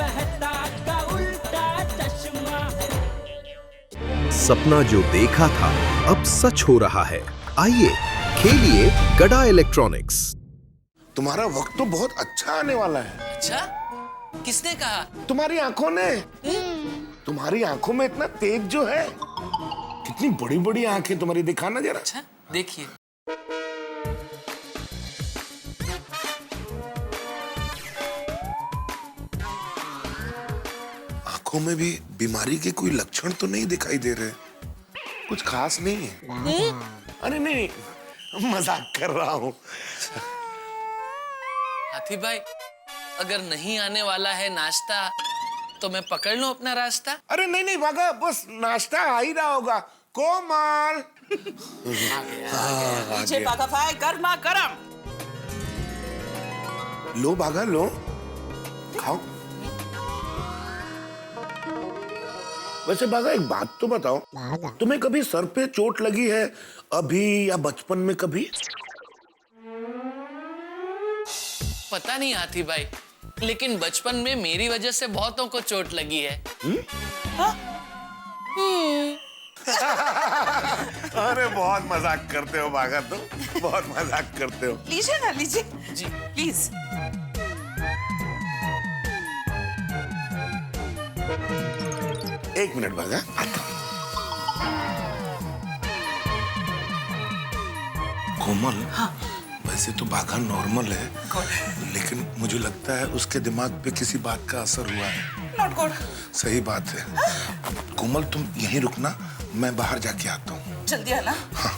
रहता का उल्टा चश्मा। सपना जो देखा था अब सच हो रहा है। आइए खेलिए गड़ा इलेक्ट्रॉनिक्स। तुम्हारा वक्त तो बहुत अच्छा आने वाला है। अच्छा, किसने कहा? तुम्हारी आंखों ने। तुम्हारी आंखों में इतना तेज जो है, कितनी बड़ी बड़ी आंखें तुम्हारी, दिखाना जरा। अच्छा, देखिए। आंखों में भी बीमारी के कोई लक्षण तो नहीं दिखाई दे रहे, कुछ खास नहीं है। अरे नहीं, मजाक कर रहा हूँ। हाथी भाई, अगर नहीं आने वाला है नाश्ता तो मैं पकड़ लूं अपना रास्ता? अरे नहीं नहीं भागा, बस नाश्ता आ ही रहा होगा। कोमल नीचे भागा भाई, गर्मा गरम। लो भागा लो, खाओ। वैसे भागा एक बात तो बताओ, तुम्हें कभी सर पे चोट लगी है अभी या बचपन में कभी? पता नहीं हाथी भाई, लेकिन बचपन में मेरी वजह से बहुतों को चोट लगी है। अरे बहुत मजाक करते हो भागा, तुम बहुत मजाक करते हो। लीजिए ना, लीजिए जी प्लीज। एक मिनट भागा, आता हूं। कोमल, हाँ? वैसे तो बाघा नॉर्मल है, लेकिन मुझे लगता है उसके दिमाग पे किसी बात का असर हुआ है। Not good. सही बात है। कोमल तुम यहीं रुकना, मैं बाहर जाके आता हूँ। जल्दी आना। हाँ।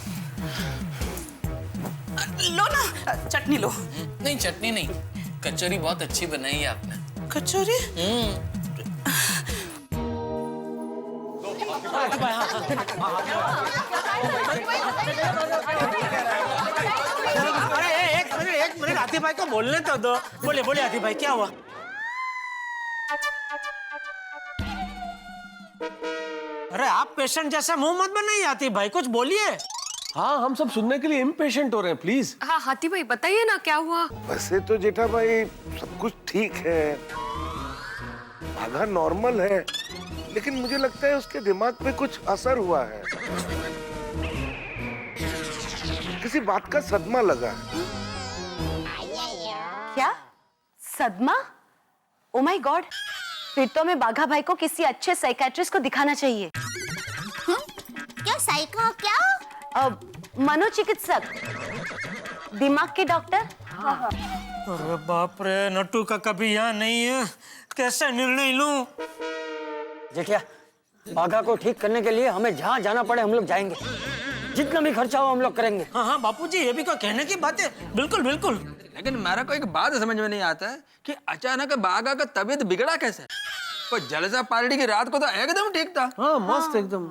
लो ना, चटनी लो। नहीं, चटनी नहीं, कचौरी बहुत अच्छी बनाई है आपने। कचौरी? अरे एक मिनट हाथी भाई को बोलने तो दो। बोले बोले हाथी भाई, क्या हुआ? अरे आप पेशेंट जैसा मुंह मत बनाइए हाथी भाई, कुछ बोलिए। हाँ, हम सब सुनने के लिए इम्पेशेंट हो रहे हैं, प्लीज। हाँ हाथी भाई बताइए ना, क्या हुआ? वैसे तो जेठा भाई सब कुछ ठीक है, बाघा नॉर्मल है, लेकिन मुझे लगता है उसके दिमाग पे कुछ असर हुआ है। किसी बात का सदमा लगा है। क्या सदमा? ओ माय गॉड, फिर तो हमें बाघा भाई को किसी अच्छे साइकियाट्रिस्ट को दिखाना चाहिए। क्या साइको? क्या मनोचिकित्सक, दिमाग के डॉक्टर। अरे बाप रे, नट्टू का कभी यहाँ नहीं है, कैसे निर्णय लूं? जेठिया, बाघा को ठीक करने के लिए हमें जहाँ जाना पड़े हम लोग जाएंगे, जितना भी खर्चा हो हम लोग करेंगे। हाँ हाँ बापूजी, ये भी कोई कहने की बात है। बिल्कुल बिल्कुल। लेकिन मेरा को एक बात समझ में नहीं आता है कि अचानक बाघा का तबीयत बिगड़ा कैसे? कोई जलसा पार्टी की रात को तो एकदम ठीक था। हाँ, मस्त एकदम।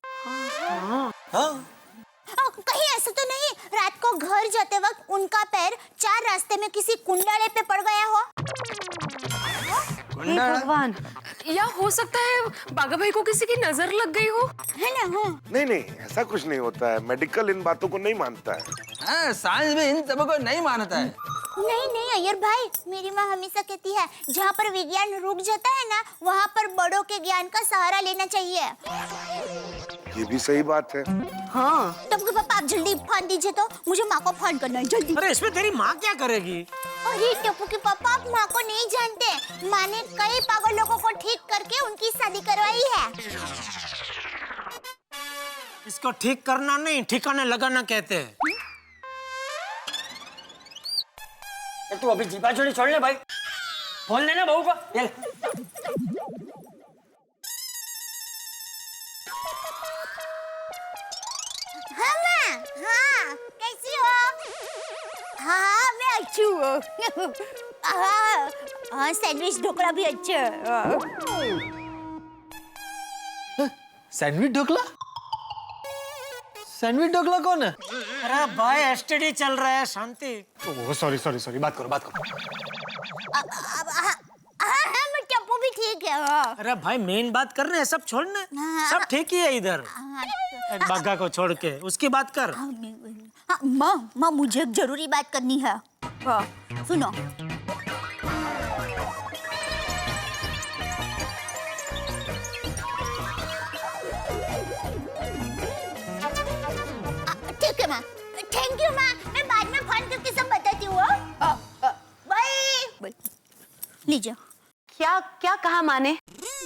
कहीं ऐसा तो नहीं रात को घर जाते वक्त उनका पैर 4 रास्ते में किसी कुंडाले पे पड़ गया हो? हे भगवान, या हो सकता है बाघा भाई को किसी की नजर लग गई हो, है ना? नहीं नहीं, ऐसा कुछ नहीं होता है, मेडिकल इन बातों को नहीं मानता है। हाँ, साइंस भी इन सब को नहीं मानता है। नहीं नहीं अय्यर भाई, मेरी माँ हमेशा कहती है जहाँ पर विज्ञान रुक जाता है ना, वहाँ पर बड़ों के ज्ञान का सहारा लेना चाहिए। ये भी सही बात है। हाँ। टप्पू के पापा आप जल्दी फोन दीजिए, तो मुझे माँ को फोन करना है, जल्दी। अरे इसमें तेरी माँ क्या करेगी? अरे टप्पू के पापा, आप माँ को नहीं जानते। माँ ने कई पागल लोगों को ठीक करके उनकी शादी करवाई है। इसको ठीक करना नहीं, ठिकाने लगाना कहते हैं। तू अभी जीपा छोड़ी छोड़ ले भाई, फोन लेना बहू को। हाँ माँ, हाँ कैसी हो? हाँ मैं अच्छी हूँ। हाँ सैंडविच ढोकला भी अच्छा है। सैंडविच ढोकला? सैंडविच ढोकला कौन है? अरे भाई एसटीडी चल रहा है, शांति। ओह सॉरी, बात करो। हाँ मैं टप्पू भी ठीक है। अरे भाई मेन बात कर रहे हैं, सब छोड़ने। सब ठीक ही है इधर। बाघा को छोड़ के उसकी बात कर। माँ मुझे एक जरूरी बात करनी है। सुनो। लीजिए। क्या क्या कहा माँ ने?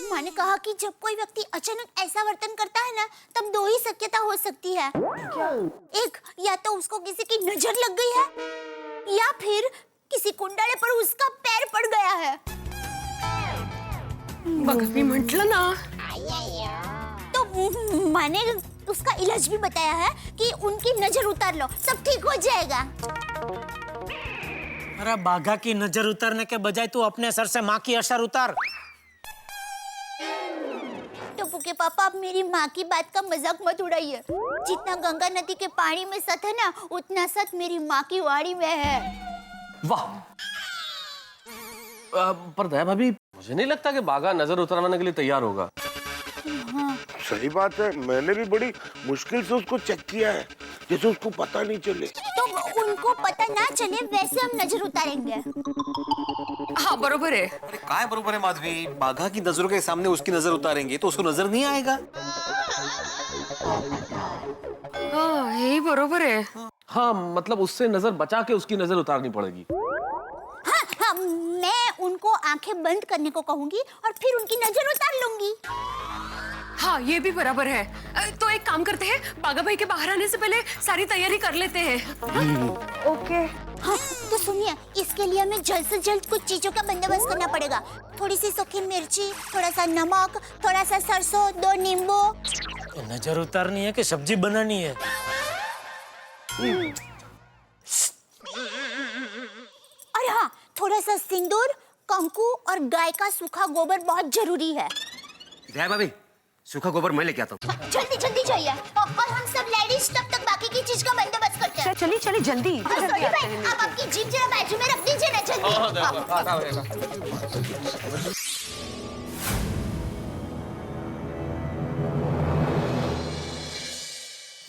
माँ ने कहा कि जब कोई व्यक्ति अचानक ऐसा वर्तन करता है ना, तब दो ही शक्यता हो सकती है। एक, या तो उसको किसी की नजर लग गई है, या फिर किसी कुंडले पर उसका पैर पड़ गया है। बघाबाई म्हटलं ना। तो माँ ने उसका इलाज भी बताया है कि उनकी नजर उतार लो, सब ठीक हो जाएगा। अरे बाघा की नजर उतारने के बजाय तू अपने सर से माँ की असर उतार। टप्पू के पापा, आप मेरी माँ की बात का मजाक मत उड़ाइए। जितना गंगा नदी के पानी में सत है ना, उतना सत मेरी माँ की वाणी में है। वाह। पर दया भाभी, मुझे नहीं लगता कि बाघा नजर उतारने के लिए तैयार होगा। सही बात है, मैंने भी बड़ी मुश्किल से उसको चेक किया है, जैसे उसको पता नहीं चले। तो उनको पता ना चले वैसे हम नजर उतारेंगे। हाँ बरोबर है। अरे काय बरोबर है माधवी, बाघा की नजरों के सामने उसकी नजर उतारेंगे तो उसको नजर नहीं आएगा। हाँ यही बरोबर है। हाँ मतलब उससे नजर बचा के उसकी नजर उतारनी पड़ेगी। हाँ हाँ, मैं उनको आंखें बंद करने को कहूंगी और फिर उनकी नजर उतार लूंगी। हाँ ये भी बराबर है। तो एक काम करते हैं, बाघा भाई के बाहर आने से पहले सारी तैयारी कर लेते हैं। ओके। हाँ तो सुनिए, इसके लिए हमें जल्द से जल्द कुछ चीजों का बंदोबस्त करना पड़ेगा। थोड़ी सी सूखी मिर्ची, थोड़ा सा नमक, थोड़ा सा सरसों, 2 नींबू। नजर उतारनी है कि सब्जी बनानी है? और हाँ, थोड़ा सा सिंदूर, कंकु और गाय का सूखा गोबर बहुत जरूरी है। दया भाभी, सूखा गोबर मैं लेके आता हूँ। जल्दी जल्दी चाहिए, और हम सब लेडीज तब तक बाकी की चीज का बंदोबस्त करते हैं। चलिए चलिए जल्दी। सोनी भाई, आप आपकी जीप जरा बाजू में रख दीजिए ना, जल्दी।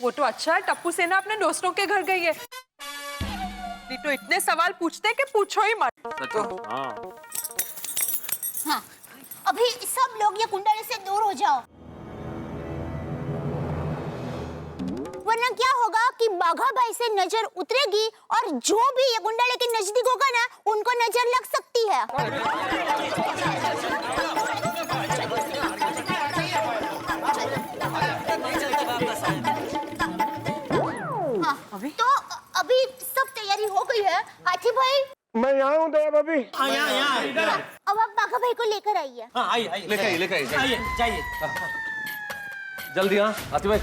वो तो अच्छा है टप्पू सेना अपने दोस्तों के घर गई है, नहीं तो इतने सवाल पूछते हैं कि पूछो ही मत। हाँ, अभी सब लोग ये कुंडले से दूर हो जाओ, वरना क्या होगा कि बाघा भाई से नजर उतरेगी और जो भी ये कुंडले के नजदीक होगा ना, उनको नजर लग सकती है। हाँ, तो अभी सब तैयारी हो गई है। हाथी भाई, मैं यहाँ हूँ दया भाभी। यहाँ इधर। अब आप बाघा भाई को लेकर आइए। हाँ आइए लेकर आइए जाइए। जल्दी। हाँ हाथी भाई।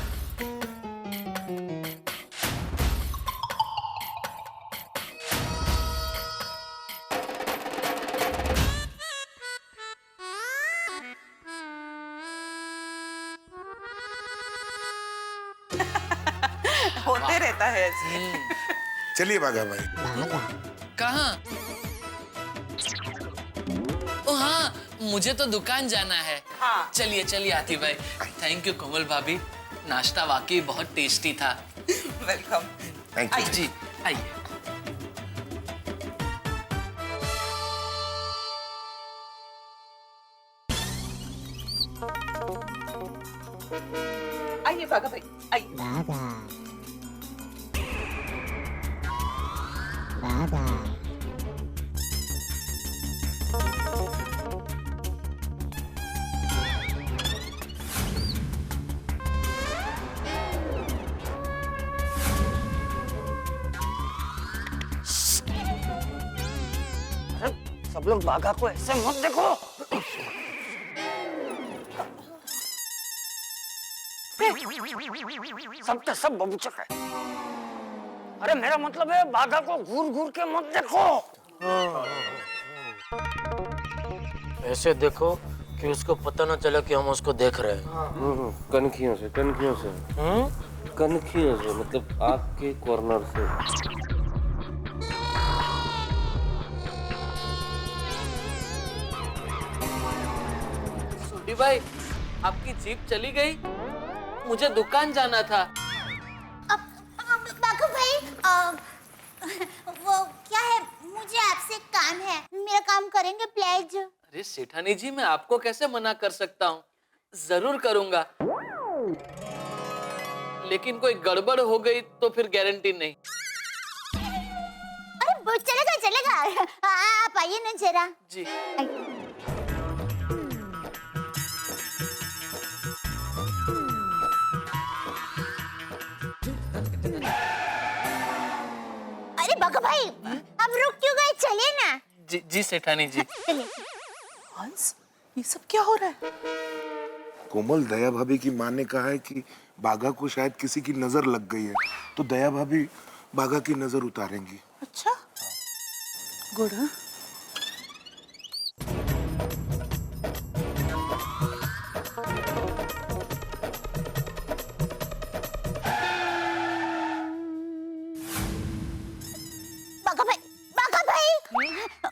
होते रहता है ऐसे। चलिए बाघा भाई। कहाँ? ओ हाँ, मुझे तो दुकान जाना है। हाँ। चलिए चलिए आती भाई। थैंक यू कोमल भाभी, नाश्ता वाकई बहुत टेस्टी था। वेलकम। थैंक यू जी आइए। आइए बाघा भाई, आइए। सब लोग बाघा को ऐसे मत देखो। सब तो सब बबूचक है। अरे मेरा मतलब है बाघा को घूर घूर के मत देखो। ऐसे देखो कि उसको पता ना चले कि हम उसको देख रहे हैं। कनखियों से कनखियों से मतलब आँख के कॉर्नर से। सूडी भाई, आपकी जीप चली गई, मुझे दुकान जाना था। बाघा भाई, वो क्या है, मुझे आपसे काम है, मेरा काम करेंगे प्लीज? अरे सेठानी जी, मैं आपको कैसे मना कर सकता हूँ, जरूर करूंगा, लेकिन कोई गड़बड़ हो गई तो फिर गारंटी नहीं। अरे चलेगा चलेगा, आप आइए ना जरा। जी। अरे बाघा भाई, अब रुक क्यों गए? चलिए ना। जी जी सेठानी जी। चलिए। हंस, ये सब क्या हो रहा है? कोमल, दया भाभी की माँ ने कहा है कि बाघा को शायद किसी की नजर लग गई है, तो दया भाभी बाघा की नजर उतारेंगी। अच्छा, गुड। हाँ?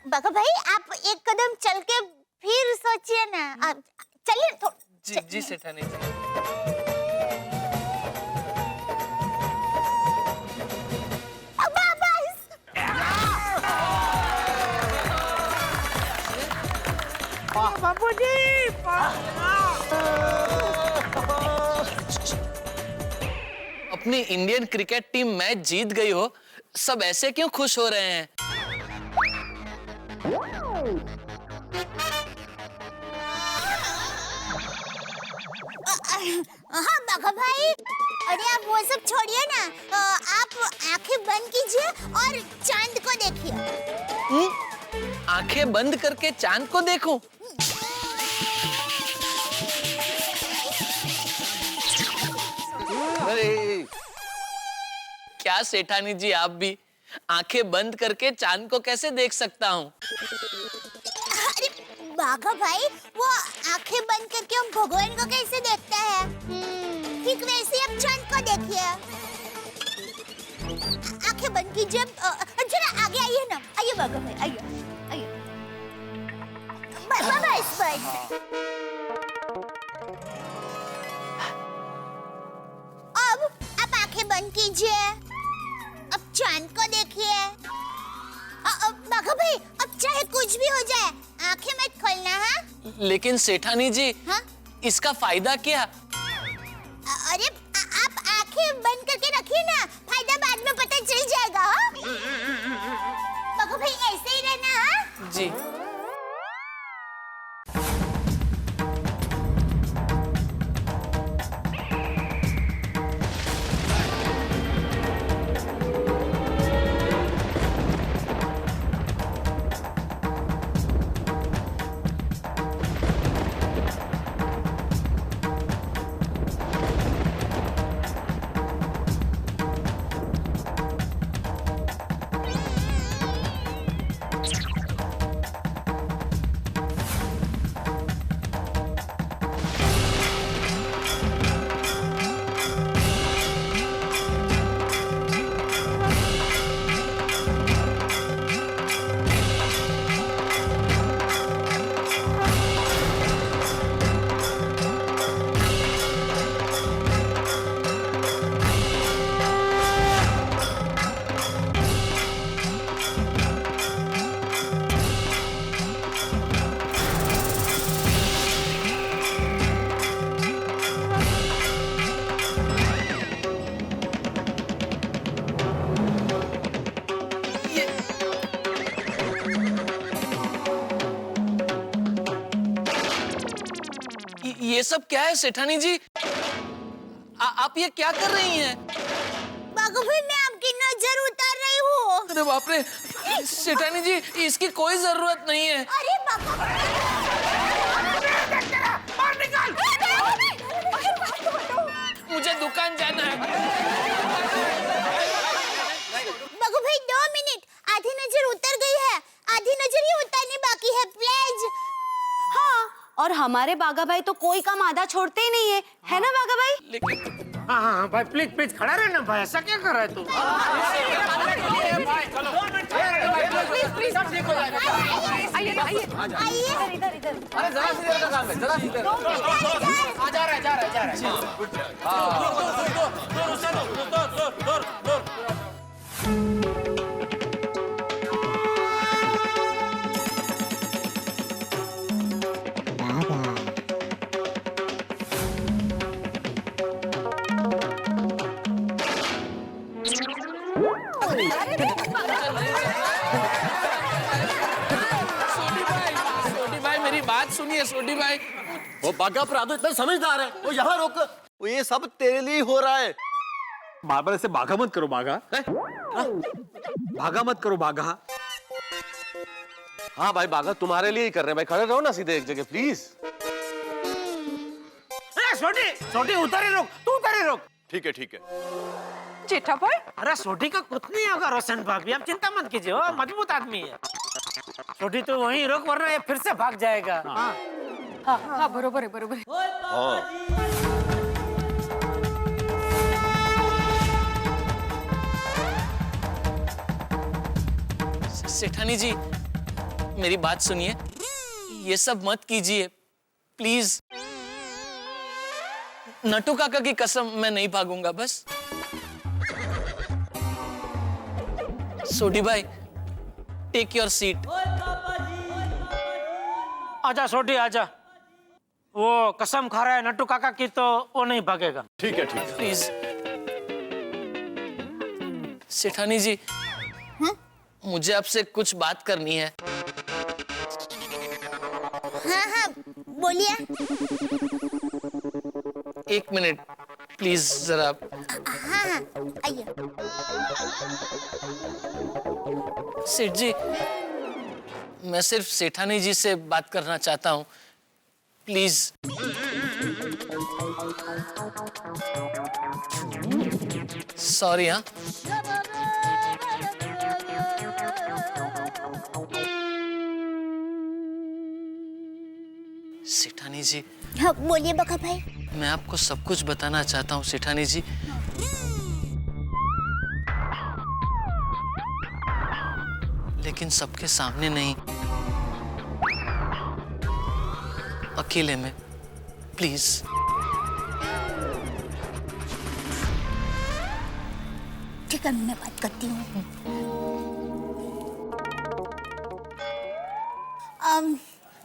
बाघा भाई, आप एक कदम चल के फिर सोचिए ना। आप चलिए तो। जी जी सेठानी जी। अपनी इंडियन क्रिकेट टीम मैच जीत गई हो, सब ऐसे क्यों खुश हो रहे हैं? हाँ बाघा भाई, अरे आप वो सब छोड़िए ना। आप आंखें बंद कीजिए और चांद को देखिए। आंखें बंद करके चांद को देखूं? अरे क्या सेठानी जी, आप भी आंखें बंद करके चांद को कैसे देख सकता हूँ? अरे बाघा भाई, वो आंखें बंद करके हम भगवान को कैसे देखते हैं? ठीक वैसे आप चांद को देखिए। आंखें बंद कीजिए। जरा आगे आइए ना। आइए बाघा भाई, आइए आइए। बस। अब आप आंखें बंद कीजिए। अब चांद को देखिए। बाघा भाई, अब चाहे कुछ भी हो जाए, आंखें मत खोलना। हाँ? लेकिन सेठानी जी, हाँ? इसका फायदा क्या? अरे आप आंखें बंद करके रखिए ना, फायदा बाद में पता चल जाएगा। हाँ? बाघा भाई, ऐसे ही रहना। हाँ? जी। ये सब क्या है सेठानी जी? आप ये क्या कर रही हैं? बाघा भाई, मैं आपकी नजर उतार रही हूँ। अरे बाप रे, सेठानी जी, इसकी कोई जरूरत नहीं है। अरे बाघा मुझे दुकान जाना है। बाघा भाई, 2 मिनट। आधी नजर उतर गई है, आधी नजर ही उतारनी बाकी है। प्लीज। हाँ, और हमारे बाघा भाई तो कोई काम आधा छोड़ते ही नहीं है ना बाघा भाई? लेकिन हाँ भाई, प्लीज खड़ा रहना भाई। ऐसा क्या कर रहा है तू? प्लीज सब ठीक हो जाएगा। आइए। इधर। अरे जरा सी देर का काम है, जरा सी देर। जा रहा है। मेरी बात सुनिए सोडी भाई। वो बागा अपराध इतना समझदार है, वो यहाँ रोक। वो ये सब तेरे लिए हो रहा है। बार बार ऐसे भागा मत करो भागा, भागा मत करो भागा। हाँ भाई बागा तुम्हारे लिए ही कर रहे हैं भाई, खड़े रहो ना सीधे एक जगह प्लीज। छोटी छोटी उतर ही रोक, तू उतर ही रोक। ठीक है ठीक है। जेठा भाई अरे छोटी का कुछ नहीं होगा रोशन भाभी, आप चिंता मत कीजिए, वो मजबूत आदमी है। छोटी तो वहीं रोक वरना ये फिर से भाग जाएगा। हाँ हाँ हाँ बरोबर है बरोबर है। सेठानी जी मेरी बात सुनिए, ये सब मत कीजिए प्लीज। नटू काका की कसम मैं नहीं भागूंगा बस। सोडी भाई टेक योर सीट। आजा छोटी आजा, वो कसम खा रहा है नट्टू काका की, तो वो नहीं भागेगा। ठीक है ठीक है। प्लीज सेठानी जी, मुझे आपसे कुछ बात करनी है। हाँ हाँ बोलिए। एक मिनट प्लीज जरा। हाँ हाँ आइए। सेठ जी मैं सिर्फ सेठानी जी से बात करना चाहता हूँ प्लीज। सॉरी। हाँ सेठानी जी। हाँ बोलिए बका भाई। मैं आपको सब कुछ बताना चाहता हूँ सेठानी जी। लेकिन सबके सामने नहीं, अकेले में प्लीज। ठीक है मैं बात करती हूँ।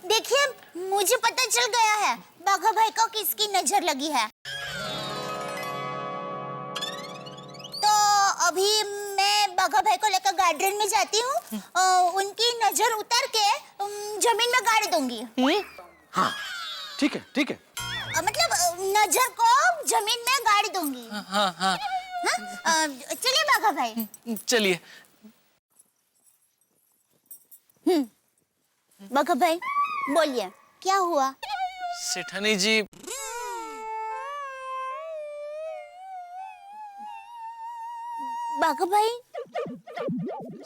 देखिए मुझे पता चल गया है बाघा भाई को किसकी नजर लगी है। तो अभी मैं बाघा भाई को लेकर गार्डन में जाती हूँ, उनकी नजर उतार के जमीन में गाड़ दूंगी। हाँ ठीक है ठीक है। मतलब नजर को जमीन में गाड़ दूंगी। हाँ हाँ चलिए बाघा भाई। चलिए। बाघा भाई बोलिए क्या हुआ। सेठानी जी बाघा भाई।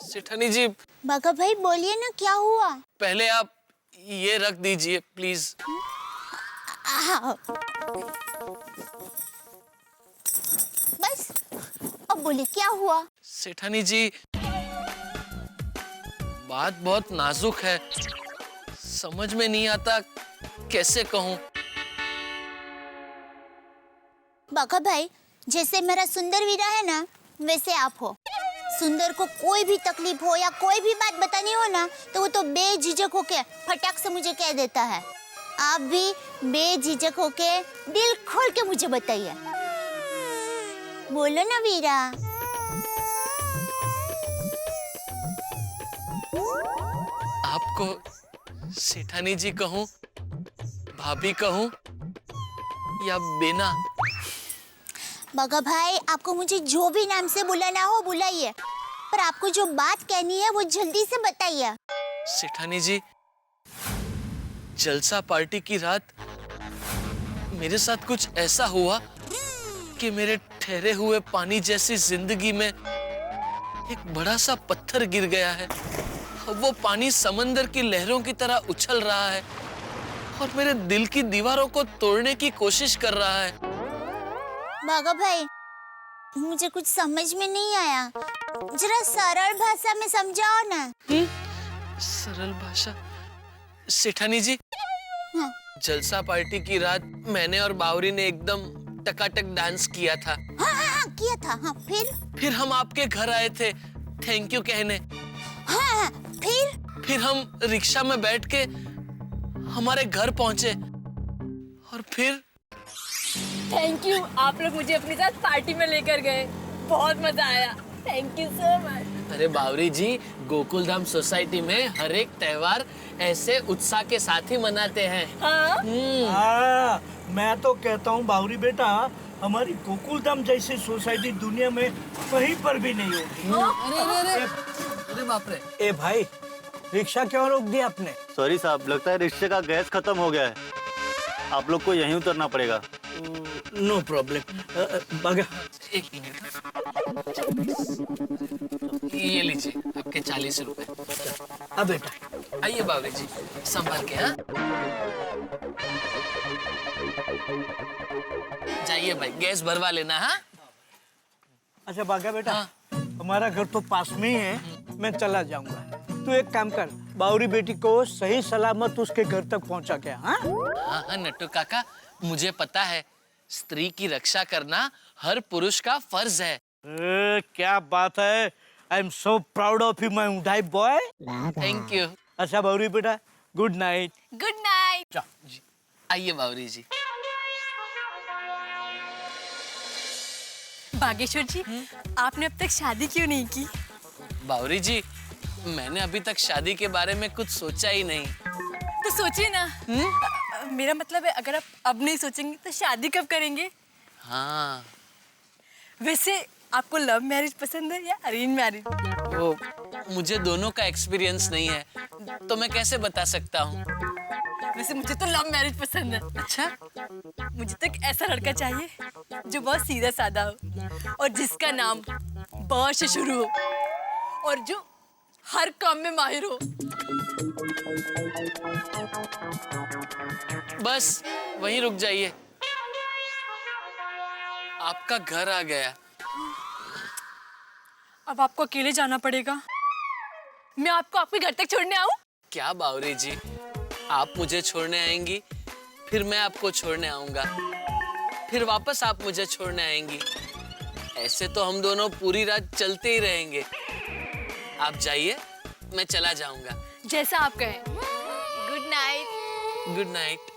सेठानी जी बाघा भाई बोलिए ना क्या हुआ। पहले आप ये रख दीजिए प्लीज। बस अब बोलिए क्या हुआ। सेठानी जी बात बहुत नाजुक है, समझ में नहीं आता कैसे कहूँ। बाघा भाई जैसे मेरा सुंदर वीरा है ना, वैसे आप हो। सुंदर को कोई भी तकलीफ हो या कोई भी बात बतानी हो ना, तो वो तो बेझिझक होके फटाक से मुझे कह देता है। आप भी बेझिझक होके दिल खोल के मुझे बताइए। बोलो ना वीरा। आपको सेठानी जी कहूँ, भाभी कहूँ या बेना। बाघा भाई आपको मुझे जो भी नाम से बुलाना हो बुलाइए, पर आपको जो बात कहनी है वो जल्दी से बताइए। सेठानी जी जलसा पार्टी की रात मेरे साथ कुछ ऐसा हुआ कि मेरे ठहरे हुए पानी जैसी जिंदगी में एक बड़ा सा पत्थर गिर गया है। वो पानी समंदर की लहरों की तरह उछल रहा है और मेरे दिल की दीवारों को तोड़ने की कोशिश कर रहा है। बाघा भाई मुझे कुछ समझ में नहीं आया, जरा सरल भाषा में समझाओ ना। सरल भाषा। सेठानी जी हाँ। जलसा पार्टी की रात मैंने और बावरी ने एकदम टकाटक डांस किया था। हाँ हाँ हाँ किया था। हाँ फिर हम आपके घर आए थे थैंक यू कहने। हाँ फिर हम रिक्शा में बैठ के हमारे घर पहुंचे और फिर थैंक यू, आप लोग मुझे अपने साथ पार्टी में लेकर गए, बहुत मजा आया। Thank you so much. अरे बावरी जी, गोकुलधाम सोसाइटी में हर एक त्योहार ऐसे उत्साह के साथ ही मनाते हैं। हाँ, मैं तो कहता हूँ बावरी बेटा, हमारी गोकुलधाम जैसी सोसाइटी दुनिया में कहीं पर भी नहीं होगी। अरे बाप रे। ए भाई, रिक्शा क्यों रोक दिया आपने? सॉरी साहब, लगता है रिक्शे का गैस खत्म हो गया है, आप लोग को यहीं उतरना पड़ेगा। No problem. बागा, एक मिनट, ये लीजिए आपके 40 रुपए। अब बेटा आइए बावरी जी, संभाल के। हाँ, जाइए भाई, गैस भरवा लेना। हाँ, अच्छा बागा बेटा, हमारा घर तो पास में ही है, मैं चला जाऊंगा। तू एक काम कर, बावरी बेटी को सही सलामत उसके घर तक पहुंचा के। हाँ हाँ नट्टू काका, मुझे पता है, स्त्री की रक्षा करना हर पुरुष का फर्ज है। क्या बात है, I am so proud of you my उडाई बॉय। Thank you. अच्छा बावरी बेटा, गुड नाइट। Good night. जी, आइए बावरी जी। बागेश्वर जी, आपने अब तक शादी क्यों नहीं की? बावरी जी, मैंने अभी तक शादी के बारे में कुछ सोचा ही नहीं। तो सोचिए ना। मेरा मतलब है, अगर आप अब नहीं सोचेंगे तो शादी कब करेंगे? हाँ। वैसे आपको लव मैरिज पसंद है या अरेंज मैरिज? वो मुझे दोनों का एक्सपीरियंस नहीं है, तो मैं कैसे बता सकता हूँ। वैसे मुझे तो लव मैरिज पसंद है। अच्छा? मुझे तो एक ऐसा लड़का चाहिए जो बहुत सीधा साधा हो और जिसका नाम ब से शुरू हो और जो हर काम में माहिर हो। बस वहीं रुक जाइए, आपका घर आ गया। अब आपको अकेले जाना पड़ेगा। मैं आपको आपके घर तक छोड़ने आऊं? क्या बावरी जी, आप मुझे छोड़ने आएंगी, फिर मैं आपको छोड़ने आऊंगा, फिर वापस आप मुझे छोड़ने आएंगी। ऐसे तो हम दोनों पूरी रात चलते ही रहेंगे। आप जाइए, मैं चला जाऊंगा। जैसा आप कहें। Good night. Good night.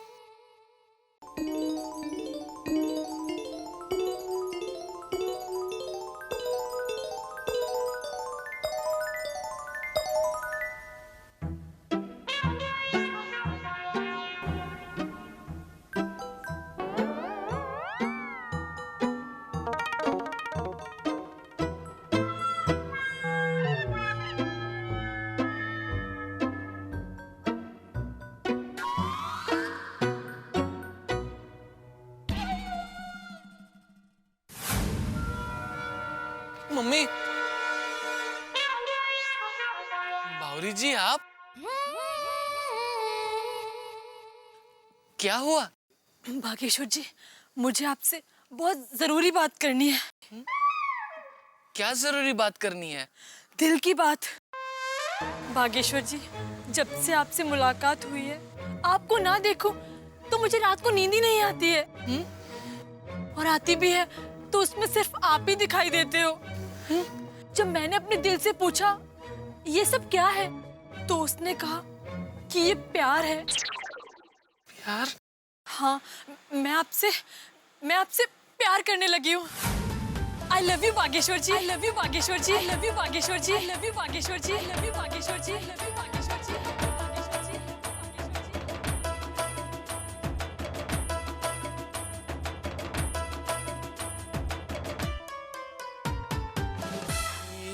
Mummy, Bawri ji आप? क्या हुआ? बागेश्वर जी, मुझे आपसे बहुत जरूरी बात करनी है। क्या जरूरी बात करनी है? दिल की बात। बागेश्वर जी, जब से आपसे मुलाकात हुई है, आपको ना देखो तो मुझे रात को नींद ही नहीं आती है। और आती भी है तो उसमें सिर्फ आप ही दिखाई देते हो। जब मैंने अपने दिल से पूछा ये सब क्या है, तो उसने कहा कि ये प्यार है। प्यार? हाँ, मैं आपसे प्यार करने लगी हूँ। I love you Bageshwar ji. I love you Bageshwar ji. I love you Bageshwar ji. I love you Bageshwar ji. I love you Bageshwar ji. I love you Bageshwar जी।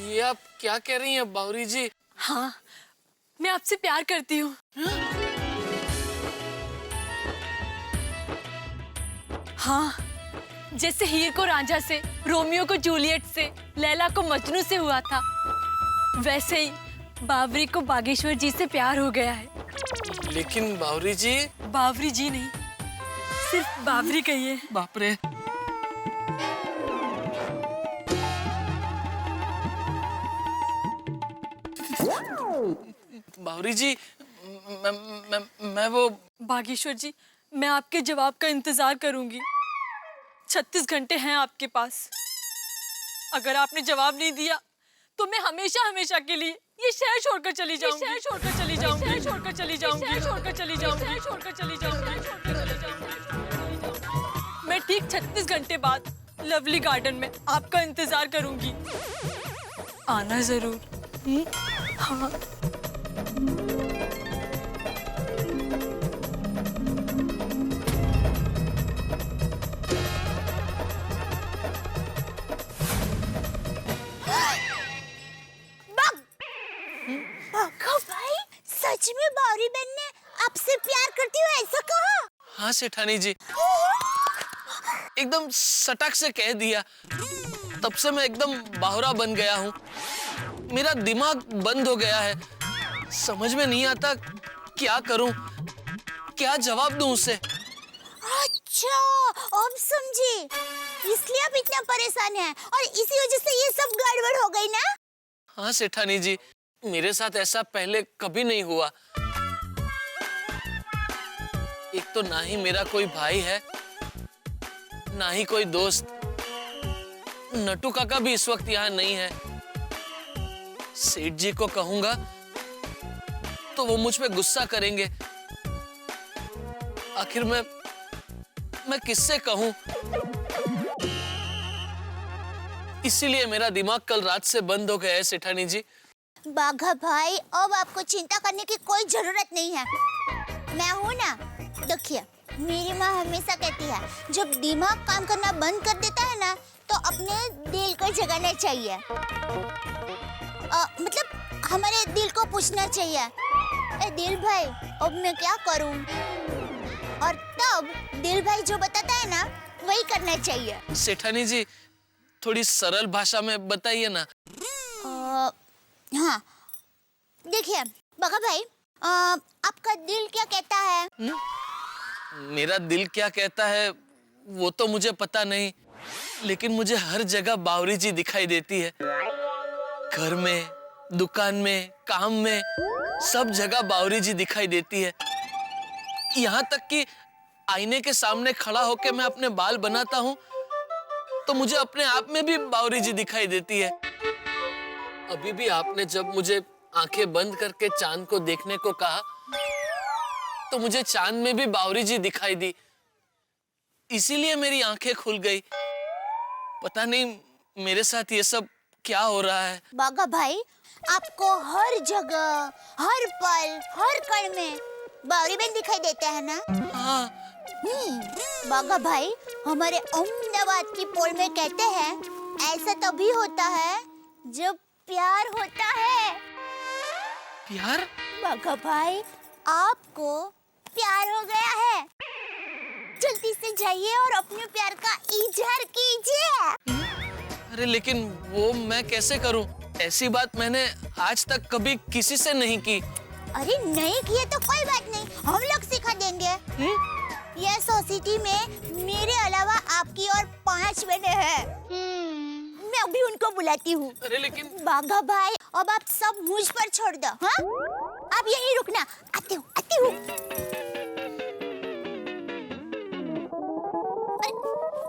ये आप क्या कह रही हैं बावरी जी? हाँ, मैं आपसे प्यार करती हूँ। हाँ, जैसे हीर को रांझा से, रोमियो को जूलियट से, लैला को मजनू से हुआ था, वैसे ही बावरी को बागेश्वर जी से प्यार हो गया है। लेकिन बावरी जी? बावरी जी नहीं, सिर्फ बावरी कहिए। बाप रे। बावरी जी, मैं वो। बागेश्वर जी, मैं आपके जवाब का इंतजार करूंगी। 36 घंटे हैं आपके पास। अगर आपने जवाब नहीं दिया तो मैं हमेशा हमेशा के लिए ये शहर छोड़कर चली जाऊंगी। शहर छोड़कर चली जाऊंगी। शहर छोड़कर चली जाऊंगी। शहर छोड़कर चली जाऊंगी। शहर छोड़कर चली जाऊंगी। मैं ठीक 36 घंटे बाद लवली गार्डन में आपका इंतजार करूंगी। आना जरूर। हाँ। बाघा भाई, सच में बावरी बहन ने आपसे प्यार करती हुई ऐसा कहा? हाँ सेठानी जी, एकदम सटक से कह दिया। तब से मैं एकदम बाहुरा बन गया हूँ। मेरा दिमाग बंद हो गया है। समझ में नहीं आता क्या करूं, क्या जवाब दूं उसे। अच्छा, अब समझी। इसलिए आप इतना परेशान हैं और इसी वजह से ये सब गड़बड़ हो गई ना? हाँ सेठानी जी, मेरे साथ ऐसा पहले कभी नहीं हुआ। एक तो ना ही मेरा कोई भाई है, ना ही कोई दोस्त। नटू काका भी इस वक्त यहाँ नहीं है। सेठ जी को कहूंगा तो वो मुझ पे गुस्सा करेंगे। आखिर मैं किससे कहूं? इसीलिए मेरा दिमाग कल रात से बंद हो गया है सेठानी जी। बाघा भाई, अब आपको चिंता करने की कोई जरूरत नहीं है। मैं हूं ना। देखिए, मेरी माँ हमेशा कहती है, जब दिमाग काम करना बंद कर देता है ना, तो अपने दिल को जगाना चाहिए। मतलब हमारे दिल को पूछना चाहिए, ए दिल भाई, अब मैं क्या करूं? और तब दिल भाई जो बताता है ना, वही करना चाहिए। सेठानी जी, थोड़ी सरल भाषा में बताइए ना। हाँ, देखिए बाघा भाई, आपका दिल क्या कहता है? मेरा दिल क्या कहता है वो तो मुझे पता नहीं, लेकिन मुझे हर जगह बावरी जी दिखाई देती है। घर में, दुकान में, काम में, सब जगह बावरी जी दिखाई देती है। यहाँ तक कि आईने के सामने खड़ा होकर मैं अपने बाल बनाता हूँ तो मुझे अपने आप में भी बावरी जी दिखाई देती है। अभी भी आपने जब मुझे आंखें बंद करके चांद को देखने को कहा तो मुझे चांद में भी बावरी जी दिखाई दी। इसीलिए मेरी आंखें खुल गई। पता नहीं मेरे साथ ये सब क्या हो रहा है। बाघा भाई, आपको हर जगह, हर पल, हर कण में बावरी बहन दिखाई देता है ना? हाँ। बाघा भाई, हमारे अहमदाबाद की पोल में कहते हैं, ऐसा तभी होता है जब प्यार होता है। प्यार? बाघा भाई, आपको प्यार हो गया है। जल्दी से जाइए और अपने प्यार का इजहार कीजिए। अरे लेकिन वो मैं कैसे करूं? ऐसी बात मैंने आज तक कभी किसी से नहीं की। अरे नहीं किए तो कोई बात नहीं, हम लोग सिखा देंगे। यह सोसाइटी में मेरे अलावा आपकी और 5 बहनें हैं। मैं अभी उनको बुलाती हूँ। अरे लेकिन बाघा भाई, अब आप सब मुझ पर छोड़ दो। हाँ? आप यहीं रुकना, आती हूँ, आती हूँ।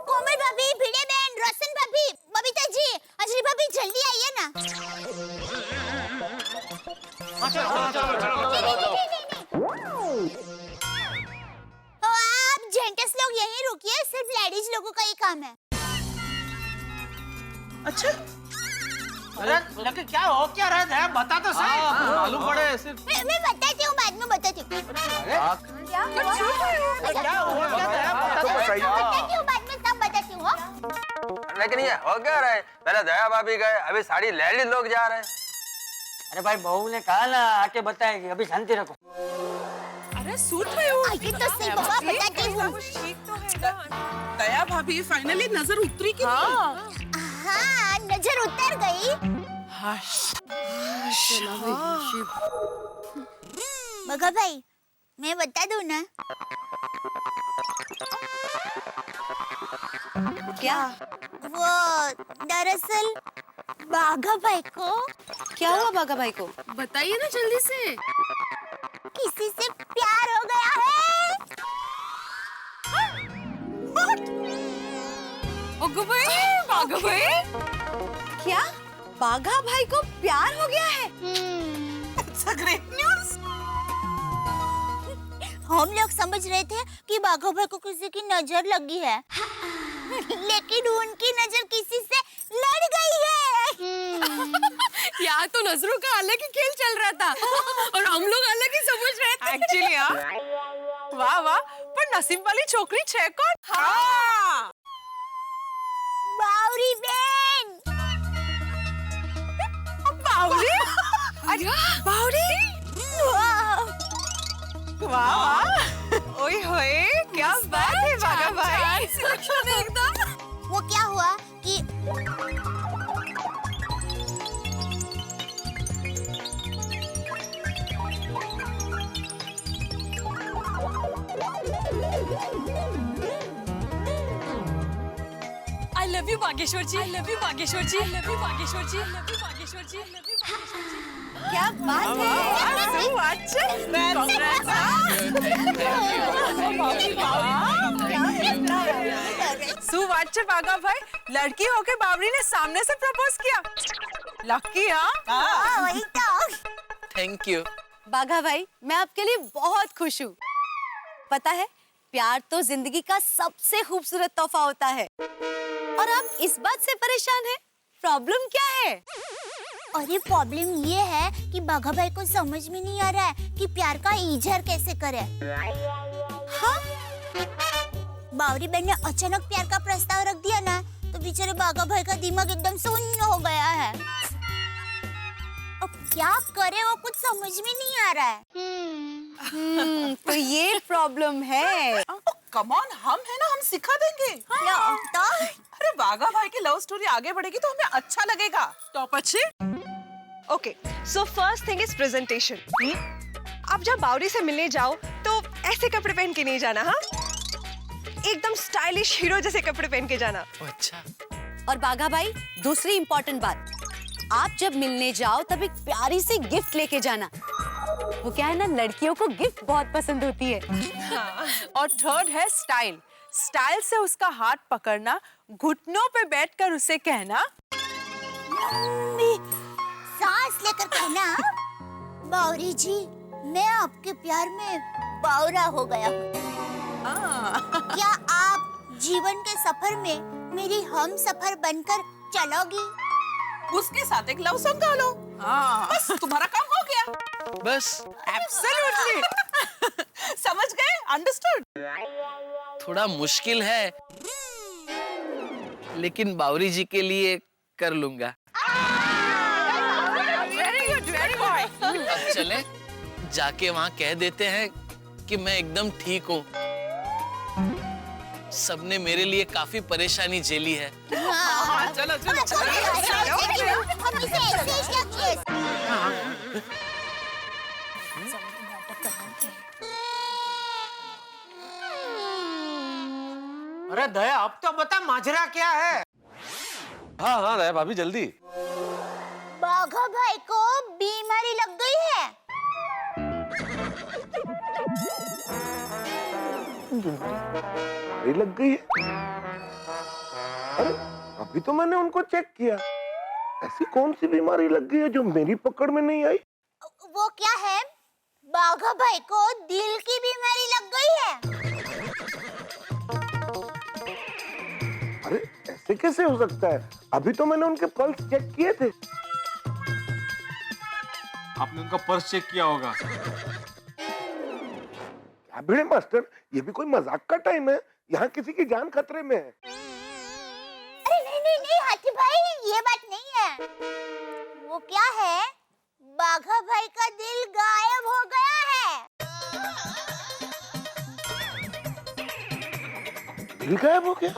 कोमल भाभी, भिड़े बहन, रोशन भाभी, बबीता जी, अंजलि भाभी, जल्दी आइए ना। आप जेंटस लोग यहीं रुकिए, सिर्फ लेडीज लोगों का ही काम है। अच्छा, अरे लेकिन क्या हो क्या रहा है? बता तो सही। मालूम पड़े सिर्फ। मैं बताती हूँ, बाद में बताती हूँ। क्या हुआ? क्या हुआ? बता तो सही। बताती हूँ, बाद में सब बताती हूँ। लेकिन ये हो क्या रहा है? पहले दया भाभी गए, अभी सारी लेडीज लोग जा रहे हैं। अरे भाई, बहू ने कहा ना आके बताएगी, अभी शांति रखो। अरे सूट में हूँ। आइए तो सही बाबा, बताती हूँ। ठीक तो है ना? दया भाभी, फाइनली नजर उतरी कि नहीं? हाँ, नजर उतर गई। बगा भाई, मैं बता दूँ ना? क्या? वो दरअसल बाघा भाई को। क्या हुआ बाघा भाई को? बताइए ना जल्दी से। किसी से प्यार हो गया है। बाघा भाई, क्या? बाघा भाई को प्यार हो गया है? It's a great news. हम लोग समझ रहे थे कि बाघा भाई को किसी की नजर लगी है, लेकिन उनकी नजर किसी से लड़ गई है। यहाँ तो नजरों का अलग ही खेल चल रहा था और हम लोग अलग ही समझ रहे थे। एक्चुअली वाह वाह, पर नसीब वाली छोकरी छे कौन? हाँ बावरी बेन। बावरी? अरे बावरी, वाह वाह, ओए होए, क्या बात है बागा भाई। सिलेक्शन एकदम। वो क्या हुआ कि I love you Bageshwar ji. I love you Bageshwar ji. I love you Bageshwar ji. I love you Bageshwar ji. I love you Bageshwar जी। क्या बात है? सुवाच्य बागा भाई, लड़की होके बावरी ने सामने से प्रपोज किया। लकी हाँ, वही तो। Thank you. बाघा भाई, मैं आपके लिए बहुत खुश हूँ। पता है, प्यार तो जिंदगी का सबसे खूबसूरत तोहफा होता है। और आप इस बात से परेशान हैं? प्रॉब्लम क्या है? अरे प्रॉब्लम ये है कि बाघा भाई को समझ में नहीं आ रहा है कि प्यार का इजहार कैसे करे। हाँ? बावरी बहन ने अचानक प्यार का प्रस्ताव रख दिया ना, तो बेचारे बाघा भाई का दिमाग एकदम शून्य हो गया है। अब क्या करे वो कुछ समझ में नहीं आ रहा है। तो ये प्रॉब्लम है। कम ऑन, हम है ना, हम सिखा देंगे। क्या होता? अरे बागा भाई की लव स्टोरी आगे बढ़ेगी तो हमें अच्छा लगेगा। टॉप अच्छे। Okay, so first thing is presentation. आप जब बावरी से मिलने जाओ तो ऐसे कपड़े पहन के नहीं जाना, हाँ? एकदम स्टाइलिश हीरो जैसे कपड़े पहन के जाना। अच्छा। और बाघा भाई, दूसरी इम्पोर्टेंट बात, आप जब मिलने जाओ तब एक प्यारी सी गिफ्ट लेके जाना। वो क्या है ना, लड़कियों को गिफ्ट बहुत पसंद होती है। हाँ। और थर्ड है स्टाइल। स्टाइल से उसका हाथ पकड़ना, घुटनों पे बैठकर उसे कहना, सांस लेकर कहना, बावरी जी, मैं आपके प्यार में बावरा हो गया हूँ। क्या आप जीवन के सफर में मेरी हम सफर बनकर चलोगी? उसके साथ एक लव सॉन्ग गा लो। हाँ, बस तुम्हारा काम हो गया। बस। एब्सोल्युटली। समझ गए? अंडरस्टूड? थोड़ा मुश्किल है, लेकिन बावरी जी के लिए कर लूंगा। Very good, very good. अब चले जाके वहाँ कह देते हैं कि मैं एकदम ठीक हूँ। सबने मेरे लिए काफी परेशानी झेली है। हाँ, चलो चलो चलो। हम इसे ऐसे ही रखिए। अरे दया, अब तो बता माजरा क्या है? हाँ हाँ दया भाभी जल्दी। बाघा भाई को बीमारी लग गई है। बीमारी लग गई है? अरे अभी तो मैंने उनको चेक किया। ऐसी कौन सी बीमारी लग गई है जो मेरी पकड़ में नहीं आई? वो क्या है? बाघा भाई को दिल की बीमारी लग गई है। अरे ऐसे कैसे हो सकता है? अभी तो मैंने उनके पल्स चेक किए थे। आपने उनका पर्स चेक किया होगा। क्या भिड़े मास्टर, ये भी कोई मजाक का टाइम है? यहाँ किसी की जान खतरे में है। अरे नहीं नहीं नहीं हाथी भाई, ये बात नहीं है। वो क्या है, बाघा भाई का दिल गायब हो गया है। दिल गायब हो गया?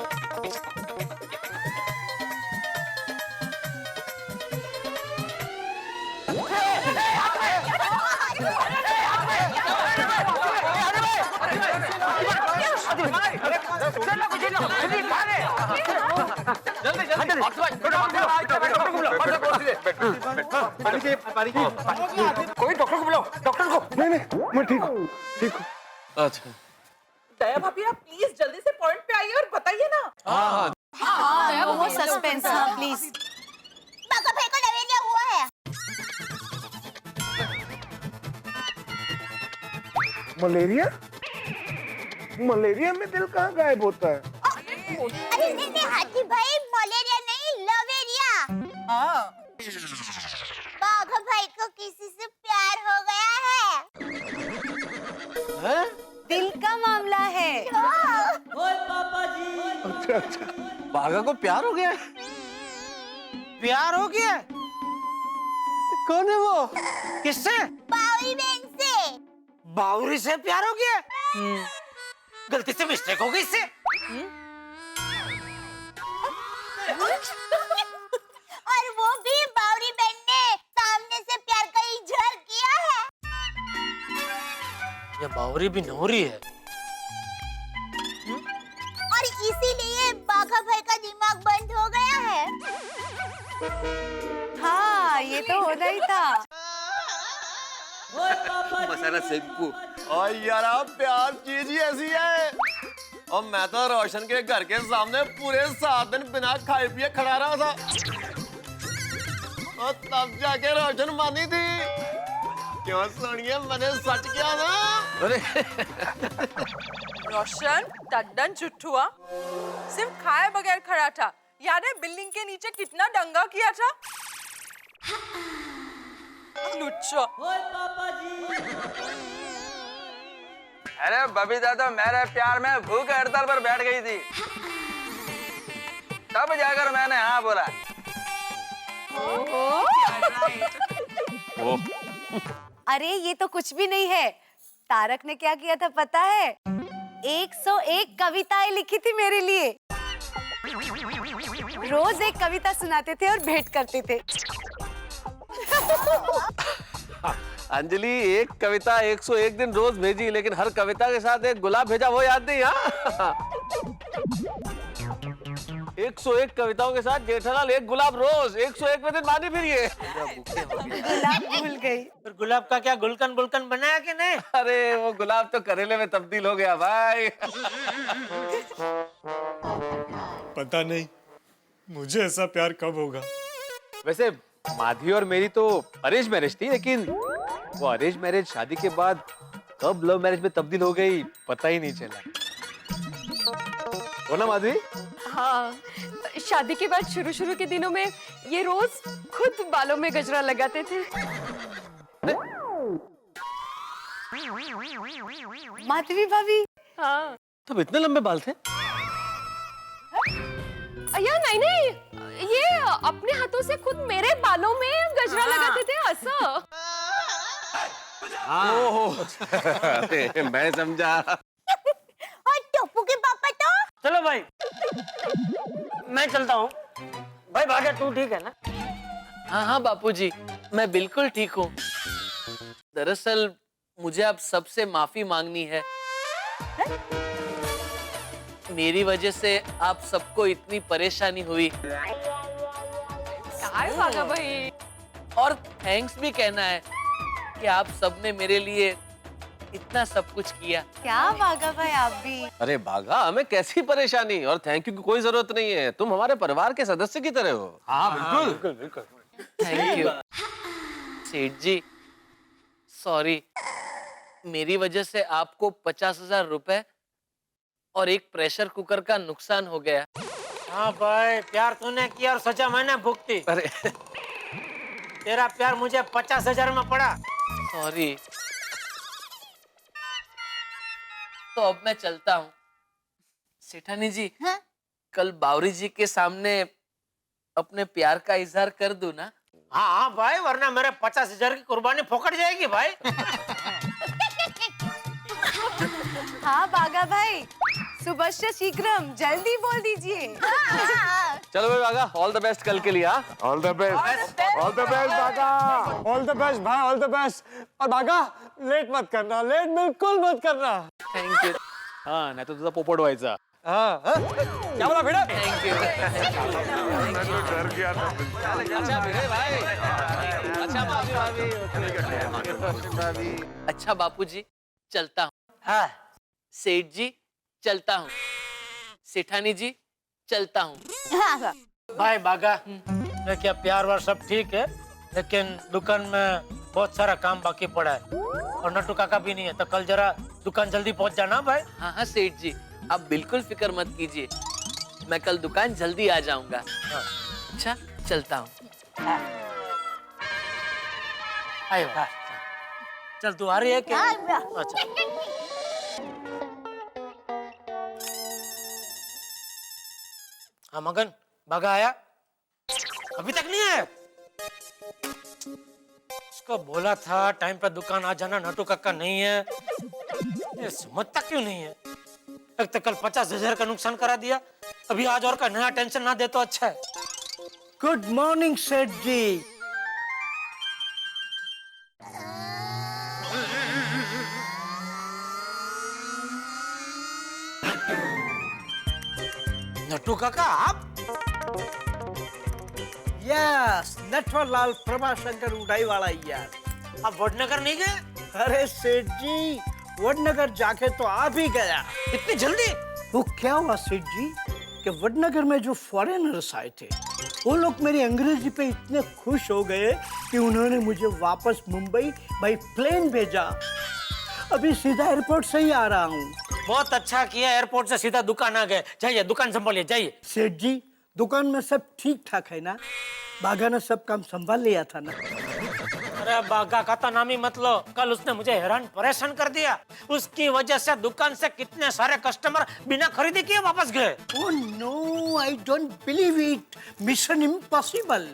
कोई डॉक्टर को बुलाओ, डॉक्टर को। नहीं नहीं, मैं ठीक हूँ, ठीक हूँ। अच्छा। दया भाभी, आप प्लीज जल्दी से पॉइंट पे आइए और बताइए ना। हाँ हाँ। बहुत सस्पेंस है, प्लीज। बाघा भाई को लवेरिया हुआ है। मलेरिया? मलेरिया में दिल कहाँ गायब होता है? अरे नहीं नहीं हाथी भाई, मलेरिया नहीं, लवेरिया। हाँ। अच्छा अच्छा। बागा को प्यार हो गया? प्यार हो गया? कौन है वो? किससे? बावरी बहन से। बावरी से प्यार हो गया? गलती से मिस्टेक हो गई इससे। और वो भी बावरी बहन ने सामने से प्यार का इजहार किया है। ये बावरी भी नौरी है। और इसीलिए बाघा भाई का दिमाग बंद हो गया है। हाँ, ये तो होना ही था। मसाला सिंपू। और यार आप प्यार चीज ही ऐसी है। और मैं तो रोशन के घर के सामने पूरे 7 दिन बिना खाए पिए खड़ा रहा था, और तब जाके रोशन मानी थी। क्यों सोनिया, मैंने सच किया ना। अरे रोशन टड्डन चुट्ठुआ सिर्फ खाए बगैर खड़ा था। याद है बिल्डिंग के नीचे कितना दंगा किया था? लुच्चा। अरे बबीता तो मेरे प्यार में भूख हड़ताल पर बैठ गई थी, तब जाकर मैंने हाँ बोला। अरे ये तो कुछ भी नहीं है। तारक ने क्या किया था पता है? 101 कविताएं लिखी थी मेरे लिए। रोज एक कविता सुनाते थे और भेंट करते थे। अंजलि, एक कविता 101 दिन रोज भेजी, लेकिन हर कविता के साथ एक गुलाब भेजा, वो याद नहीं? हाँ 101 कविताओं के साथ जेठालाल एक गुलाब रोज, 101वें दिन मानी फिर ये। गुलाब भूल गई। फिर गुलाब का क्या गुलकन बुलकन बनाया कि नहीं? अरे वो गुलाब तो करेले में तब्दील हो गया भाई। पता नहीं मुझे ऐसा प्यार कब होगा। वैसे माधवी और मेरी तो अरेंज मैरिज थी, लेकिन वो अरेंज मैरिज शादी के बाद कब लव मैरिज में तब्दील हो गई पता ही नहीं चला। हो ना माधवी? हाँ, शादी के बाद शुरू शुरू के दिनों में ये रोज खुद बालों में गजरा लगाते थे। माधवी भाभी। हाँ। तब इतने लंबे बाल थे? यार नहीं नहीं, ये अपने हाथों से खुद मेरे बालों में गजरा लगाते थे ऐसा। अरे मैं समझा। और टप्पू के पापा तो? चलो भाई, मैं चलता हूँ। भाई भागा, तू ठीक है ना? हाँ हाँ बापूजी, मैं बिल्कुल ठीक हूँ। दरअसल मुझे आप सबसे माफी मांगनी है। मेरी वजह से आप सबको इतनी परेशानी हुई। काय भागा भाई। और थैंक्स भी कहना है कि आप सबने मेरे लिए इतना सब कुछ किया। क्या भागा भाई आप भी। अरे भागा, हमें कैसी परेशानी, और थैंक यू की कोई जरूरत नहीं है। तुम हमारे परिवार के सदस्य की तरह हो। हाँ बिल्कुल बिल्कुल बिल्कुल। थैंक यू सेठ जी। सॉरी, मेरी वजह से आपको 50,000 रुपए और एक प्रेशर कुकर का नुकसान हो गया। हाँ भाई, प्यार तूने किया और सजा मैंने भुगती। अरे तेरा प्यार मुझे 50,000 में पड़ा। सॉरी। तो अब मैं चलता हूँ। सेठानी जी, हाँ? कल बावरी जी के सामने अपने प्यार का इजहार कर दूं ना? हाँ हाँ भाई, वरना मेरे 50,000 की कुर्बानी फोकट जाएगी भाई। हाँ भागा भाई, सुबह शीघ्रम, जल्दी बोल दीजिए। चलो भाई भागा, ऑल द बेस्ट कल के लिए। All the best, all the best भागा। ऑल द बेस्ट भाई, ऑल द बेस्ट। और भागा, लेट मत करना, लेट बिल्कुल मत करना। Thank you. हाँ, नहीं तो तुझा पोपट व्हायचा। हाँ क्या बोला बेटा? Thank you. डर गया था। अच्छा फिर भाई। अच्छा भाभी। अच्छा बापूजी, चलता हूँ। हाँ। सेठ जी, चलता हूँ। सेठानी जी, चलता हूँ। भाई बागा, देखिए प्यार वार सब ठीक है, लेकिन दुकान में बहुत सारा काम बाकी पड़ा है और नट्टू काका भी नहीं है, तो कल जरा दुकान जल्दी पहुंच जाना भाई। हाँ हाँ सेठ जी, आप बिल्कुल फिक्र मत कीजिए, मैं कल दुकान जल्दी आ जाऊंगा। अच्छा, चलता हूँ। आयो, चल तू आ रही है क्या? अच्छा। हाँ मगन, बागा आया? अभी तक नहीं आया? उसको बोला था टाइम पे दुकान आ जाना, नटू काका नहीं है। ये समझता क्यों नहीं है? एक तो कल 50,000 का नुकसान करा दिया, अभी आज और का नया टेंशन ना दे तो अच्छा है। गुड मॉर्निंग सेठ जी। नटू काका आप? यस, नटवरलाल प्रभाशंकर उड़ाई वाला यार। आप वडनगर नहीं गए? अरे सेठ जी, वडनगर जाके तो आ भी गया। इतनी जल्दी? वो क्या हुआ सेठ जी कि वडनगर में जो फॉरेनर्स आए थे, वो लोग मेरी अंग्रेजी पे इतने खुश हो गए कि उन्होंने मुझे वापस मुंबई बाई प्लेन भेजा। अभी सीधा एयरपोर्ट से ही आ रहा हूँ। बहुत अच्छा किया, एयरपोर्ट से सीधा दुकान आ गए। जाइए दुकान संभालिए, जाइए। सेठ जी, दुकान में सब ठीक ठाक है ना? बागा ने सब काम संभाल लिया था ना? अरे बागा का तो नाम ही मत लो, कल उसने मुझे हैरान परेशान कर दिया। उसकी वजह से दुकान से कितने सारे कस्टमर बिना खरीदी किए वापस गए। Oh no, I don't believe it. Mission impossible.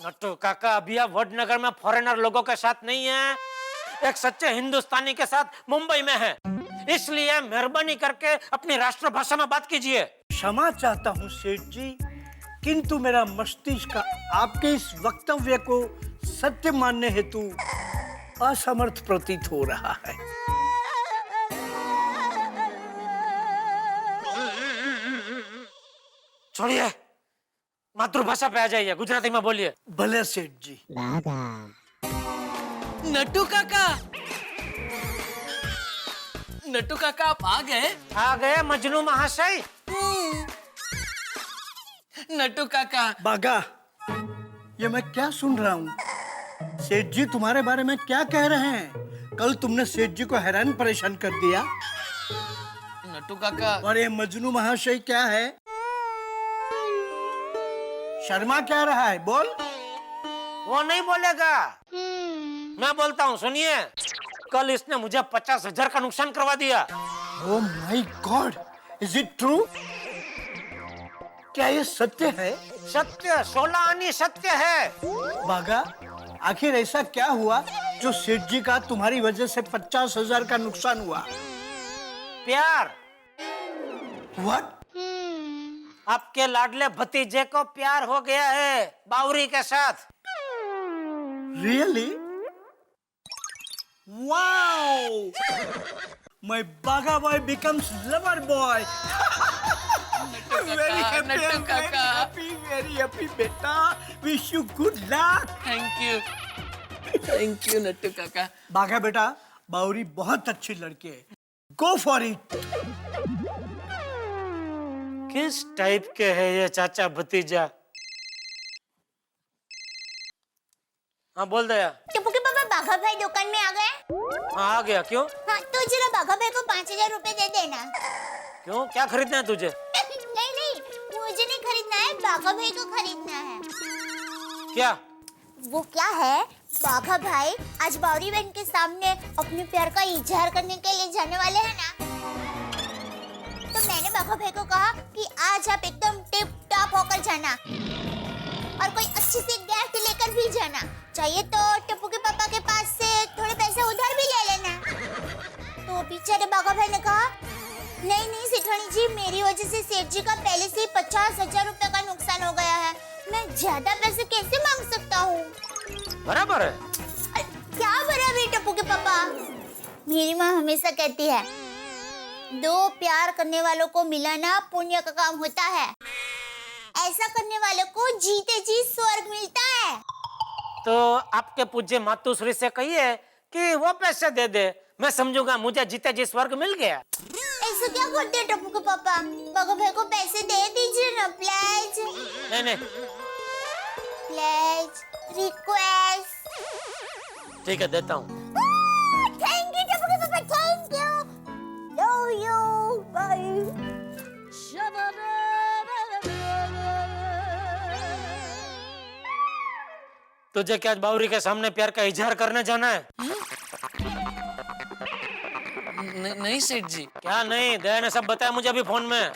Nattu Kaka, अभी आप वडनगर में फॉरेनर लोगों के साथ नहीं है, एक सच्चे हिंदुस्तानी के साथ मुंबई में है। इसलिए मेहरबानी करके अपनी राष्ट्रभाषा में बात कीजिए। क्षमा चाहता हूँ सेठ जी, किंतु मेरा मस्तिष्क आपके इस वक्तव्य को सत्य मानने हेतु असमर्थ प्रतीत हो रहा है। छोड़िए, मातृभाषा पे आ जाइए, गुजराती में बोलिए। भले सेठ जी। नट्टू काका, नट्टू काका आप आ गए? आ गए मजनू महाशय। नट्टू काका। बागा, ये मैं क्या सुन रहा हूँ? सेठ जी तुम्हारे बारे में क्या कह रहे हैं? कल तुमने सेठ जी को हैरान परेशान कर दिया। नट्टू काका। और ये मजनू महाशय क्या है? शर्मा क्या रहा है? बोल। वो नहीं बोलेगा, मैं बोलता हूँ, सुनिए। कल इसने मुझे 50,000 का नुकसान करवा दिया। Oh my God, is it true? क्या ये सत्य है? सत्य, 16 आनी सत्य है। बागा, आखिर ऐसा क्या हुआ जो सेठ जी का तुम्हारी वजह से 50,000 का नुकसान हुआ? प्यार। What? आपके लाडले भतीजे को प्यार हो गया है बावरी के साथ। Really? Wow! My Baga boy becomes lover boy. Very happy, very happy, beta. Wish you good luck. Thank you, Nattu काका। बागा बेटा, बावरी बहुत अच्छी लड़की है। Go for it. किस टाइप के है ये चाचा भतीजा? हाँ बोल दया। टप्पू के पापा बाघा भाई दुकान में आ गए? हाँ आ गया। क्यों? हाँ तो जरा बाघा भाई को 5,000 रुपए दे देना। क्यों, क्या खरीदना है तुझे? नहीं, मुझे नहीं खरीदना है, बाघा भाई को खरीदना है। क्या? वो क्या है, बाघा भाई आज बावरी बहन के सामने अपने प्यार का इजहार करने के लिए जाने वाले हैं ना, तो मैंने बाघा भाई को कहा कि आज आप एकदम टिप टॉप होकर जाना और कोई अच्छी सी गिफ्ट लेकर भी जाना। चाहिए तो टप्पू के पापा के पास से थोड़े पैसे उधार भी ले लेना। तो बेचारे बाघा भाई ने कहा, नहीं सेठानी जी, मेरी वजह से सेठ जी का पहले से ही 50,000 रुपए का नुकसान हो गया है, मैं ज्यादा पैसे कैसे मांग सकता हूँ? बराबर है। क्या बराबर है टप्पू के पापा? मेरी माँ हमेशा कहती है, दो प्यार करने वालों को मिलाना पुण्य का काम होता है, ऐसा करने वालों को जीते जी स्वर्ग मिलता है। तो आपके पूज्य मातुश्री से कहिए कि वो पैसे दे दे, मैं समझूंगा मुझे जीते जी स्वर्ग मिल गया। ऐसा क्या करते हैं टप्पू के पापा? बाघा भाई को पैसे दे दीजिए ना प्लीज। नहीं प्लीज, रिक्वेस्ट। ठीक है, देता हूँ। थैंक यू टप्पू के पापा, thank you. Love you, bye. तुझे क्या बावरी के सामने प्यार का इजहार करने जाना है? नहीं सेठ जी। क्या नहीं? दया ने सब बताया मुझे अभी फोन में।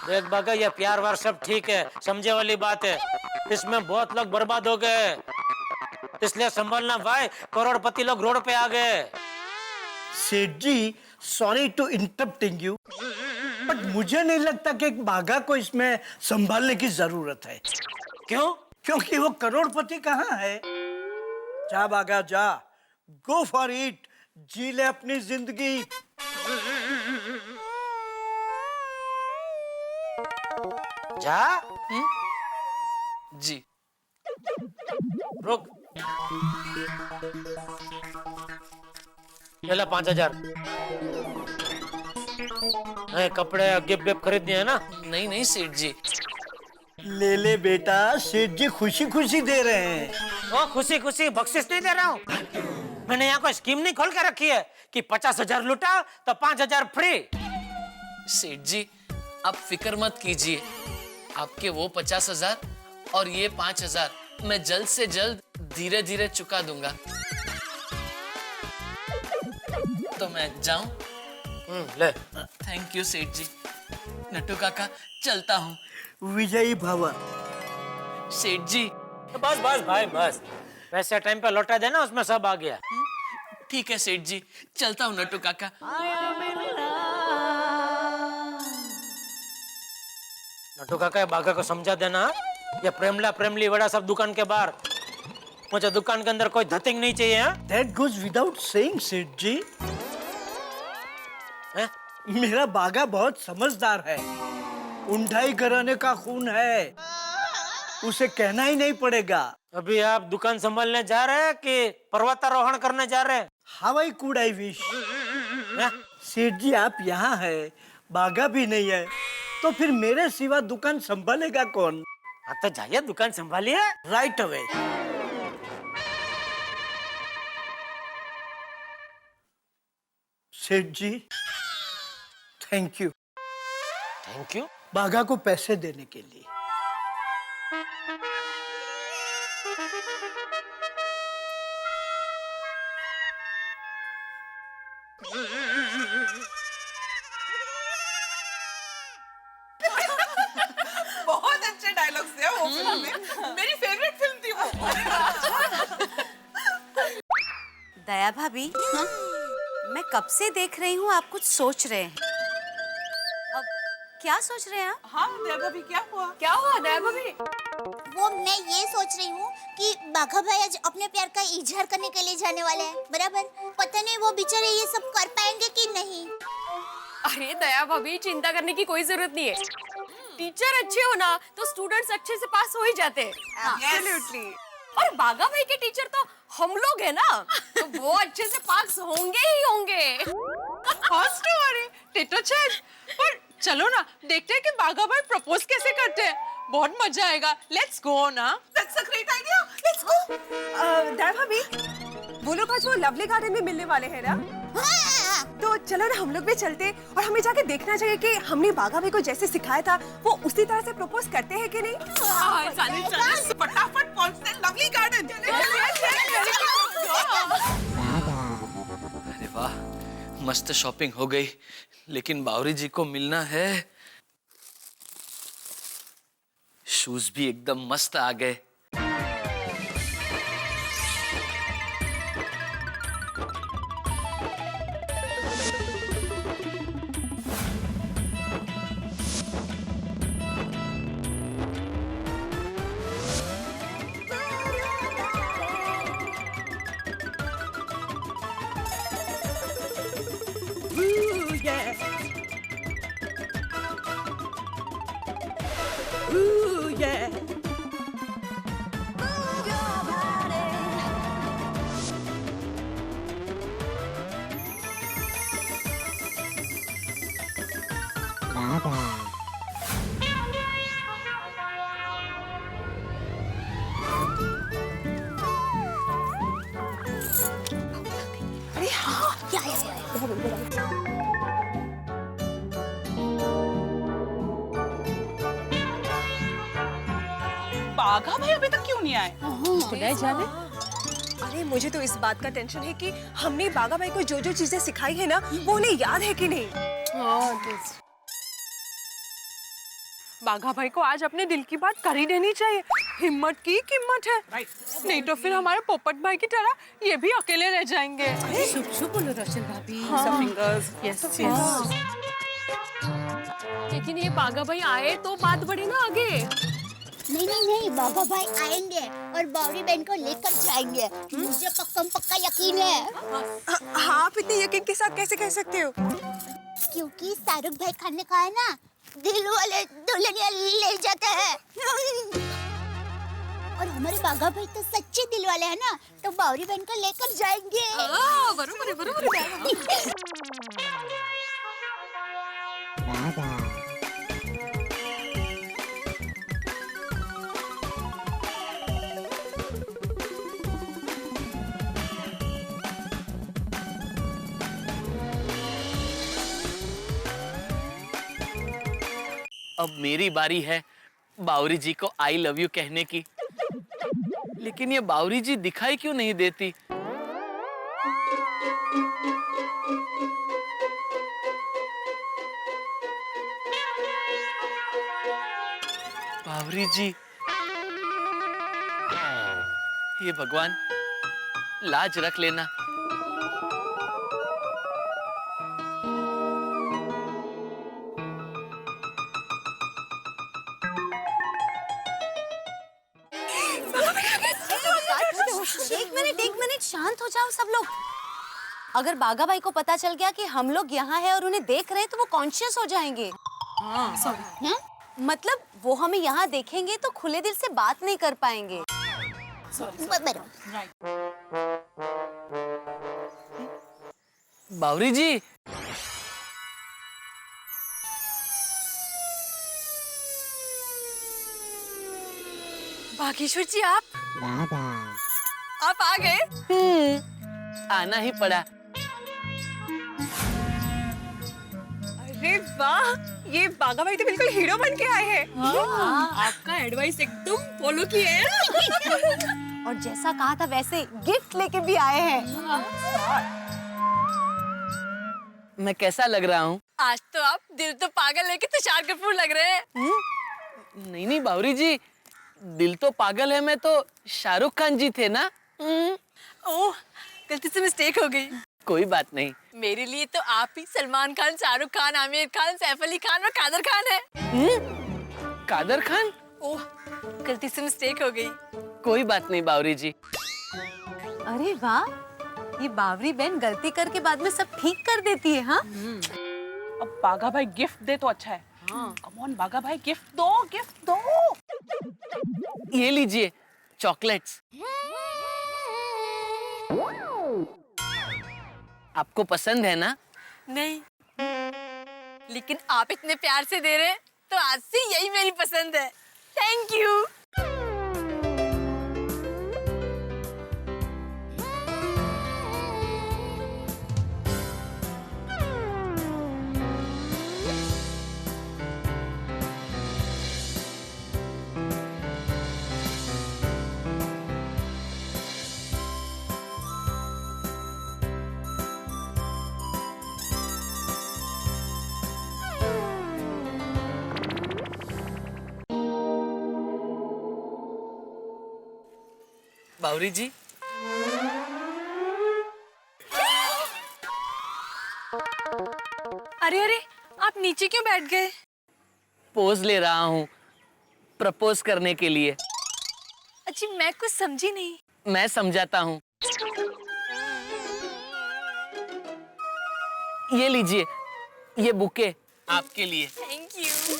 देख बागा, ये प्यार वार सब ठीक है, समझे वाली बात है। इसमें बहुत लोग बर्बाद हो गए, इसलिए संभलना भाई। करोड़पति लोग रोड पे आ गए। Seth ji, sorry to interrupting you, but मुझे नहीं लगता कि एक बाघा को इसमें संभालने की जरूरत है। क्यों? क्योंकि वो करोड़पति कहाँ है। जा बाघा जा, गो फॉर इट, जी ले अपनी जिंदगी। जा। जी। रुक, ये ला 5,000। नहीं, कपड़े गिफ्ट विफ्ट खरीदनी है ना? नहीं नहीं सेठ जी। ले ले बेटा, सेठ जी खुशी खुशी दे रहे हैं। ओ खुशी खुशी, बख्शिश नहीं दे रहा हूँ। मैंने यहाँ कोई स्कीम नहीं खोल के रखी है कि 50,000 लुटा तो 5,000 फ्री। सेठ जी, आप फिक्र मत कीजिए। आपके वो 50,000 और ये 5,000 मैं जल्द से जल्द धीरे धीरे चुका दूंगा। तो मैं जाऊं? ले। थैंक यू सेठ जी। नट्टू काका, चलता हूँ। विजयी भव। सेठ जी। बस बस भाई बस, वैसे टाइम पे लौटा देना, उसमें सब आ गया। ठीक है सेठ जी, चलता हूँ नट्टू काका। नट्टू काका, बाघा को समझा देना, ये प्रेमला प्रेमली वड़ा सब दुकान के बाहर। मुझे दुकान के अंदर कोई धतिंग नहीं चाहिए। That goes without saying, सेठ जी। मेरा बाघा बहुत समझदार है, उंढाई घराने का खून है, उसे कहना ही नहीं पड़ेगा। अभी आप दुकान संभालने जा रहे हैं कि पर्वतारोहण करने जा रहे हैं? हवाई कुड आई विश। सेठ जी, आप यहाँ है, बाघा भी नहीं है, तो फिर मेरे सिवा दुकान संभालेगा कौन? हाँ तो जाइए, दुकान संभालिए। Right away. Seth ji, thank you. Thank you? Bagha को पैसे देने के लिए। बहुत अच्छे डायलॉग्स थे वो फिल्म में। मेरी फेवरेट फिल्म थी वो। दया भाभी, मैं कब से देख रही हूँ आप कुछ सोच रहे हैं। अब क्या सोच रहे हैं आप? हाँ दया भाभी, क्या हुआ? क्या हुआ दया भाभी? वो मैं ये सोच रही हूँ कि बाघा भाई आज अपने प्यार का इजहार करने के लिए जाने वाले हैं, बराबर। पता नहीं वो बेचारे ये सब कर पाएंगे कि नहीं। अरे दया भाभी, चिंता करने की कोई जरूरत नहीं है। टीचर अच्छे हो ना तो स्टूडेंट्स अच्छे से पास हो ही जाते हैं। एब्सोल्युटली। और बाघा भाई के टीचर तो हम लोग हैं ना, तो वो अच्छे से पास होंगे ही होंगे। पर चलो ना, देखते हैं कि बाघा भाई प्रपोज कैसे करते हैं। बहुत मजा आएगा। लेट्स गो ना। That's a great idea. Let's go. Daya भाभी, वो लोग आज वो लवली गार्डन में मिलने वाले हैं ना? तो चलो ना, हम लोग भी चलते और हमें जाके देखना चाहिए कि हमने बाघा भाई को जैसे सिखाया था वो उसी तरह से प्रपोज करते हैं कि नहीं। फटाफट पहुंचते हैं लवली गार्डन। अरे वाह, मस्त शॉपिंग हो गई, लेकिन बावरी जी को मिलना है। शूज भी एकदम मस्त आ गए। अरे हाँ, या। बाघा भाई अभी तक क्यों नहीं आए? खुदा जाने। अरे मुझे तो इस बात का टेंशन है कि हमने बाघा भाई को जो जो चीजें सिखाई है ना, वो उन्हें याद है कि नहीं। बाघा भाई को आज अपने दिल की बात कर ही देनी चाहिए। हिम्मत की कीमत है, नहीं तो फिर हमारे पोपट भाई की तरह ये भी अकेले रह जाएंगे। शुभ शुभ बोलो रोशन भाभी। Yes yes. लेकिन ये बाघा भाई आए तो बात बढ़े ना आगे। नहीं नहीं नहीं, बाबा भाई आएंगे और बावरी बहन को लेकर जाएंगे, मुझे पक्का यकीन है। आप इतने यकीन के साथ कैसे कह सकते हो? क्योंकि शाहरुख भाई खान ने कहा है ना, दिल वाले दुल्हनिया ले जाते हैं। और हमारे बाघा भाई तो सच्चे दिल वाले हैं ना, तो बावरी बहन को लेकर जाएंगे। बरोबर बरोबर। अब मेरी बारी है बावरी जी को आई लव यू कहने की। लेकिन ये बावरी जी दिखाई क्यों नहीं देती? बावरी जी, हे भगवान, लाज रख लेना। एक मिनट शांत हो जाओ सब लोग। अगर बाघा भाई को पता चल गया कि हम लोग यहाँ हैं और उन्हें देख रहे हैं तो वो कॉन्शियस हो जाएंगे। सॉरी, मतलब वो हमें यहाँ देखेंगे तो खुले दिल से बात नहीं कर पाएंगे। बावरी जी, बागेश्वर जी आप आ गए? आना ही पड़ा। अरे वाह, ये बाघा भाई तो बिल्कुल हीरो बन के आए हैं। आपका एडवाइस एकदम फॉलो किए हैं। और जैसा कहा था वैसे गिफ्ट लेके भी आए हैं। मैं कैसा लग रहा हूँ? आज तो आप दिल तो पागल लेके तुषार कपूर लग रहे हैं। नहीं बावरी जी, दिल तो पागल है, मैं तो शाहरुख खान जी थे ना। ओह, गलती से मिस्टेक हो गई। कोई बात नहीं। मेरे लिए तो आप ही सलमान खान, शाहरुख खान, आमिर खान, सैफ अली खान और कादर खान है। कादर खान? ओह, गलती से मिस्टेक हो गई। कोई बात नहीं बावरी जी। अरे वाह, ये बावरी बहन गलती करके बाद में सब ठीक कर देती है। हाँ, अब बाघा भाई गिफ्ट दे तो अच्छा है। कम ऑन बाघा भाई, गिफ्ट दो। ये लीजिए चॉकलेट्स। आपको पसंद है ना? नहीं, लेकिन आप इतने प्यार से दे रहे हैं तो आज से यही मेरी पसंद है। Thank you. बावरी जी, अरे अरे, आप नीचे क्यों बैठ गए? पोज ले रहा हूँ प्रपोज करने के लिए। अच्छी, मैं कुछ समझी नहीं। मैं समझाता हूँ। ये लीजिए, ये बुके आपके लिए। Thank you.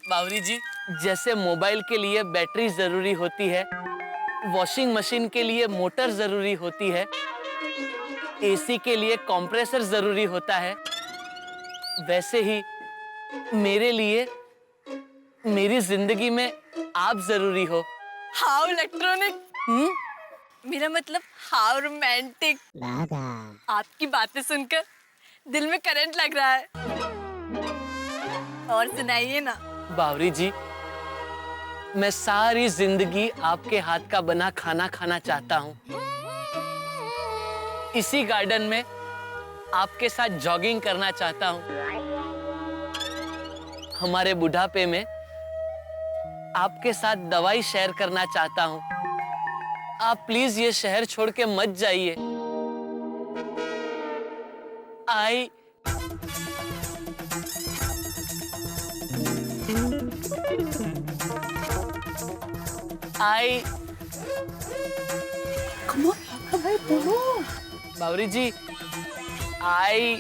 बावरी जी, जैसे मोबाइल के लिए बैटरी जरूरी होती है, वॉशिंग मशीन के लिए मोटर जरूरी होती है, एसी के लिए कंप्रेसर जरूरी होता है, वैसे ही मेरे लिए मेरी जिंदगी में आप जरूरी हो। How electronic. मेरा मतलब हाउ रोमांटिक। आपकी बातें सुनकर दिल में करंट लग रहा है। और सुनाइए ना। बावरी जी, मैं सारी जिंदगी आपके हाथ का बना खाना खाना चाहता हूँ। इसी गार्डन में आपके साथ जॉगिंग करना चाहता हूँ। हमारे बुढ़ापे में आपके साथ दवाई शेयर करना चाहता हूँ। आप प्लीज ये शहर छोड़ के मत जाइए। आई बावरी जी, आई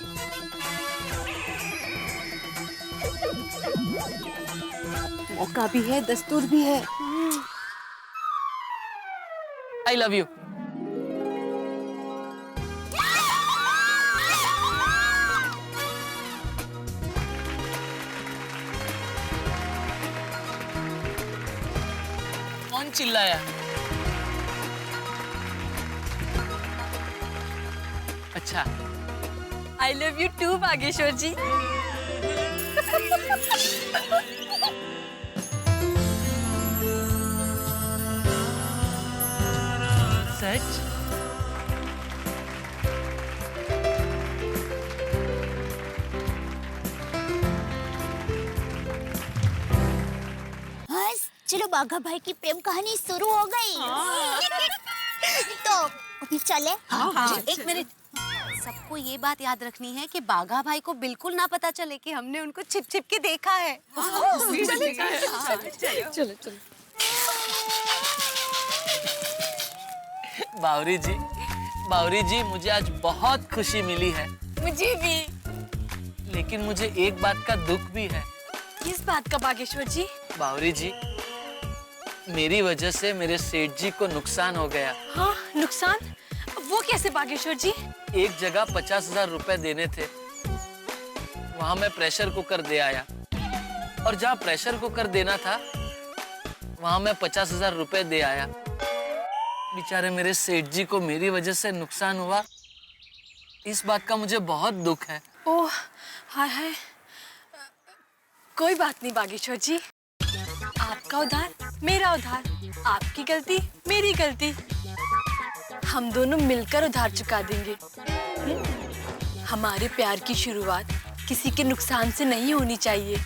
मौका भी है, दस्तूर भी है। I love you. कौन चिल्लाया? अच्छा, I love you too Bageshwar ji. सच? बस चलो बाघा भाई की प्रेम कहानी शुरू हो गई। तो अभी चले। एक मिनट, सबको ये बात याद रखनी है कि बाघा भाई को बिल्कुल ना पता चले कि हमने उनको छिप छिप के देखा है। चलो चलो। बावरी जी, मुझे आज बहुत खुशी मिली है। मुझे भी। लेकिन मुझे एक बात का दुख भी है। किस बात का बागेश्वर जी? बावरी जी, मेरी वजह से मेरे सेठ जी को नुकसान हो गया। हाँ, नुकसान? वो कैसे बागेश्वर जी? एक जगह 50,000 रुपए देने थे, वहां मैं प्रेशर कुकर दे आया, और जहाँ प्रेशर कुकर देना था वहां मैं 50,000 रुपए दे आया। बेचारे मेरे सेठ जी को मेरी वजह से नुकसान हुआ, इस बात का मुझे बहुत दुख है। ओह हाय हाय। कोई बात नहीं बागेश्वर जी, आपका उधार मेरा उधार, आपकी गलती मेरी गलती, हम दोनों मिलकर उधार चुका देंगे। हमारे प्यार की शुरुआत किसी के नुकसान से नहीं होनी चाहिए।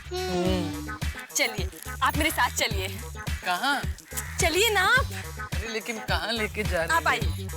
चलिए, आप मेरे साथ चलिए। कहाँ? चलिए ना आप। अरे लेकिन कहाँ लेके जा रहे हैं? आप आइए।